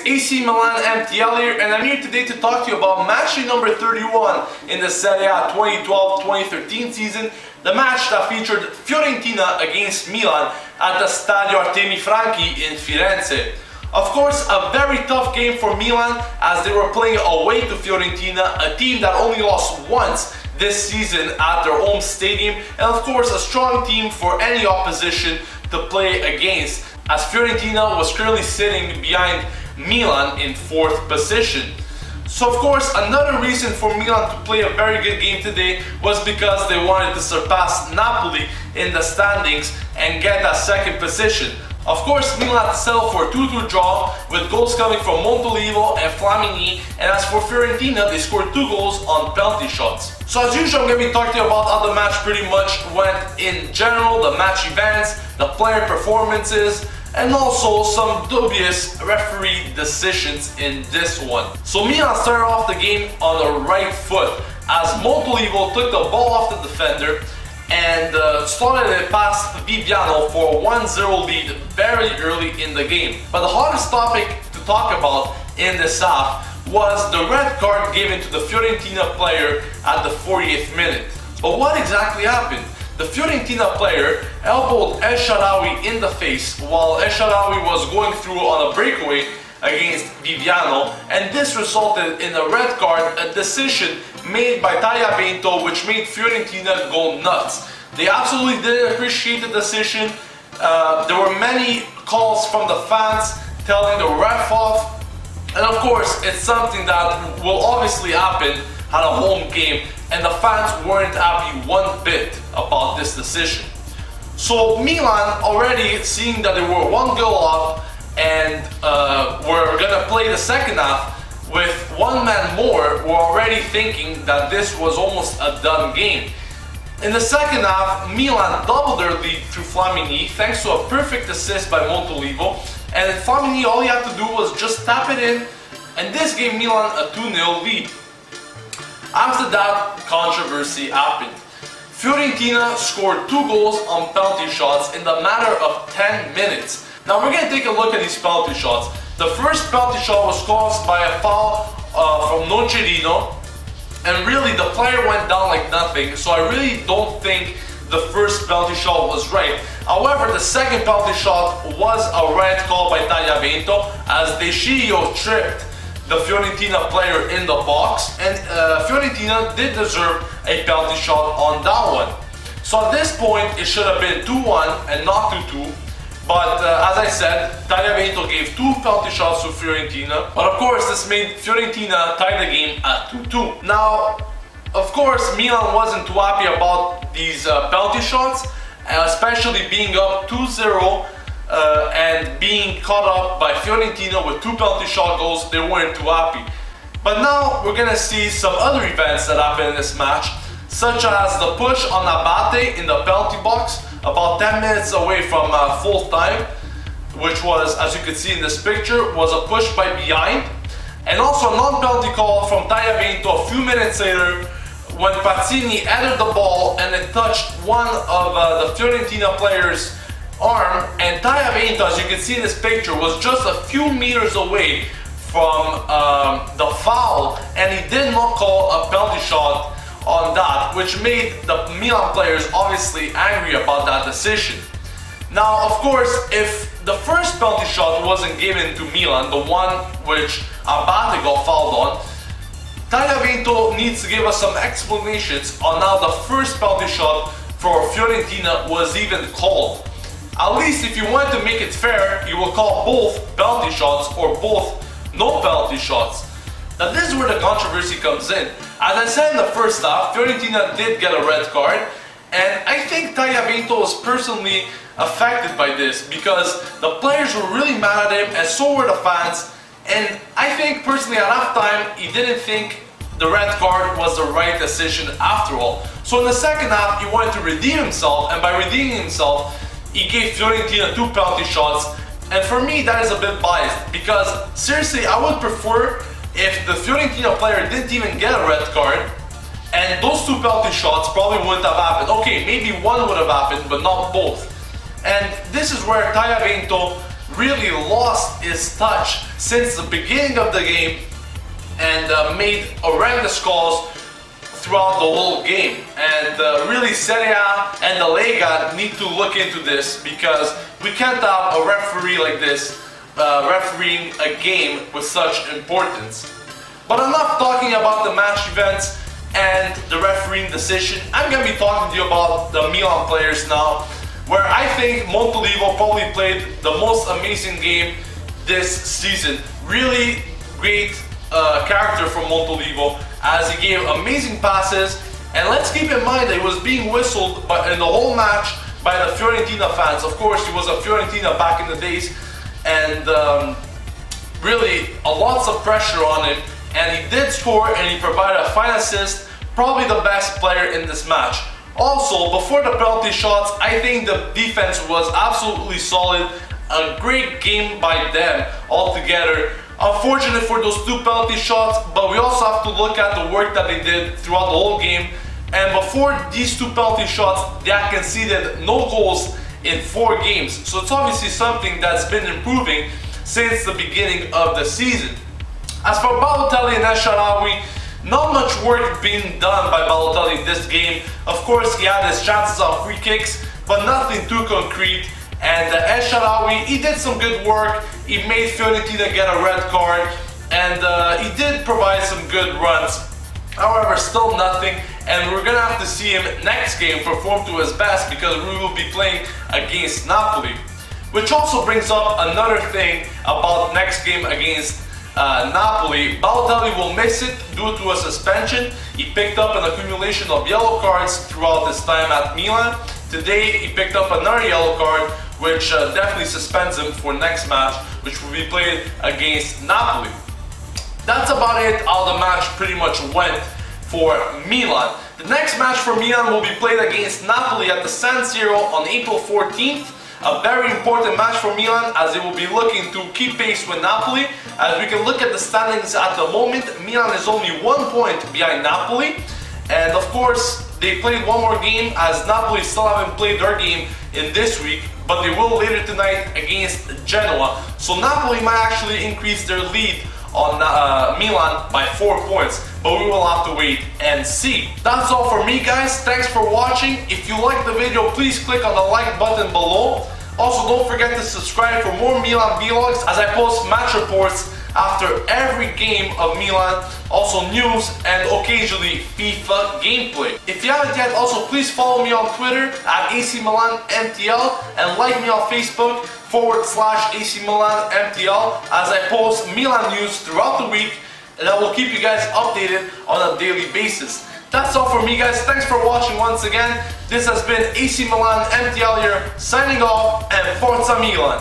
AC Milan MTL here, and I'm here today to talk to you about match number 31 in the Serie A 2012-2013 season, the match that featured Fiorentina against Milan at the Stadio Artemi Franchi in Firenze. Of course, a very tough game for Milan as they were playing away to Fiorentina, a team that only lost once this season at their home stadium, and of course a strong team for any opposition to play against, as Fiorentina was currently sitting behind Milan in 4th position. So of course another reason for Milan to play a very good game today was because they wanted to surpass Napoli in the standings and get that 2nd position. Of course, Milan had to settle for a 2-2 draw with goals coming from Montolivo and Flamini, and as for Fiorentina, they scored 2 goals on penalty shots. So as usual, I'm going to be talking to you about how the match pretty much went in general, the match events, the player performances, and also some dubious referee decisions in this one. So Milan started off the game on the right foot as Montolivo took the ball off the defender and started it past Viviano for a 1-0 lead very early in the game. But the hottest topic to talk about in this half was the red card given to the Fiorentina player at the 40th minute. But what exactly happened? The Fiorentina player elbowed El Shaarawy in the face while El Shaarawy was going through on a breakaway against Viviano, and this resulted in a red card, a decision made by Tagliavento which made Fiorentina go nuts. They absolutely didn't appreciate the decision. There were many calls from the fans telling the ref off, and of course it's something that will obviously happen at a home game, and the fans weren't happy one bit about this decision. So Milan, already seeing that they were 1 goal up and were gonna play the second half with 1 man more, were already thinking that this was almost a done game. In the second half, Milan doubled their lead through Flamini thanks to a perfect assist by Montolivo, and Flamini, all he had to do was just tap it in, and this gave Milan a 2-0 lead. After that, controversy happened. Fiorentina scored 2 goals on penalty shots in the matter of 10 minutes. Now we're going to take a look at these penalty shots. The first penalty shot was caused by a foul from Nocerino, and really the player went down like nothing, so I really don't think the first penalty shot was right. However, the second penalty shot was a red call by Tagliavento as De Sciglio tripped the Fiorentina player in the box, and Fiorentina did deserve a penalty shot on that one. So at this point it should have been 2-1 and not 2-2. But as I said, Tagliavento gave 2 penalty shots to Fiorentina. But of course, this made Fiorentina tie the game at 2-2. Now, of course, Milan wasn't too happy about these penalty shots, especially being up 2-0 and being caught up by Fiorentina with 2 penalty shot goals. They weren't too happy. But now we're gonna see some other events that happened in this match, such as the push on Abate in the penalty box about 10 minutes away from full time, which was, as you can see in this picture, was a push by behind, and also a non-penalty call from Tagliavento a few minutes later when Pazzini headed the ball and it touched one of the Fiorentina player's arm, and Tagliavento, as you can see in this picture, was just a few meters away from the foul, and he did not call a penalty shot on that, which made the Milan players obviously angry about that decision. Now, of course, if the first penalty shot wasn't given to Milan, the one which Abate got fouled on, Tagliavento needs to give us some explanations on how the first penalty shot for Fiorentina was even called. At least if you want to make it fair, you will call both penalty shots or both no penalty shots. Now this is where the controversy comes in. As I said in the first half, Fiorentina did get a red card, and I think Tagliavento was personally affected by this because the players were really mad at him and so were the fans, and I think personally at halftime he didn't think the red card was the right decision after all. So in the second half he wanted to redeem himself, and by redeeming himself he gave Fiorentina 2 penalty shots, and for me that is a bit biased because seriously I would prefer if the Fiorentina player didn't even get a red card and those 2 penalty shots probably wouldn't have happened. Okay, maybe one would have happened, but not both. And this is where Tagliavento really lost his touch, since the beginning of the game and made horrendous calls throughout the whole game. And really Serie A and the Lega need to look into this, because we can't have a referee like this refereeing a game with such importance. But enough talking about the match events and the refereeing decision. I'm going to be talking to you about the Milan players now, where I think Montolivo probably played the most amazing game this season. Really great character from Montolivo, as he gave amazing passes. And let's keep in mind that he was being whistled in the whole match by the Fiorentina fans. Of course, he was a Fiorentina back in the days, and really lots of pressure on him. And he did score, and he provided a fine assist. Probably the best player in this match. Also, before the penalty shots, I think the defense was absolutely solid. A great game by them altogether. Unfortunate for those 2 penalty shots, but we also have to look at the work that they did throughout the whole game. And before these 2 penalty shots, they had conceded no goals in 4 games. So it's obviously something that's been improving since the beginning of the season. As for Balotelli and El Shaarawy, not much work being done by Balotelli this game. Of course, he had his chances on free kicks, but nothing too concrete. And El Shaarawy, he did some good work. He made Fiorentina get a red card, and he did provide some good runs. However, still nothing, and we're gonna have to see him next game perform to his best, because we will be playing against Napoli. Which also brings up another thing about next game against Napoli. Balotelli will miss it due to a suspension. He picked up an accumulation of yellow cards throughout his time at Milan. Today he picked up another yellow card, which definitely suspends him for next match, which will be played against Napoli. That's about it, how the match pretty much went for Milan. The next match for Milan will be played against Napoli at the San Siro on April 14th. A very important match for Milan, as they will be looking to keep pace with Napoli. As we can look at the standings at the moment, Milan is only 1 point behind Napoli. And of course, they played one more game, as Napoli still haven't played their game in this week, but they will later tonight against Genoa. So Napoli might actually increase their lead on Milan by 4 points, but we will have to wait and see. That's all for me, guys. Thanks for watching. If you liked the video, please click on the like button below. Also, don't forget to subscribe for more Milan vlogs, as I post match reports after every game of Milan, also news and occasionally FIFA gameplay. If you haven't yet, also please follow me on Twitter at AC Milan MTL, and like me on Facebook /AC Milan MTL, as I post Milan news throughout the week, and I will keep you guys updated on a daily basis. That's all for me, guys. Thanks for watching once again. This has been AC Milan MTL here, signing off, and Forza Milan!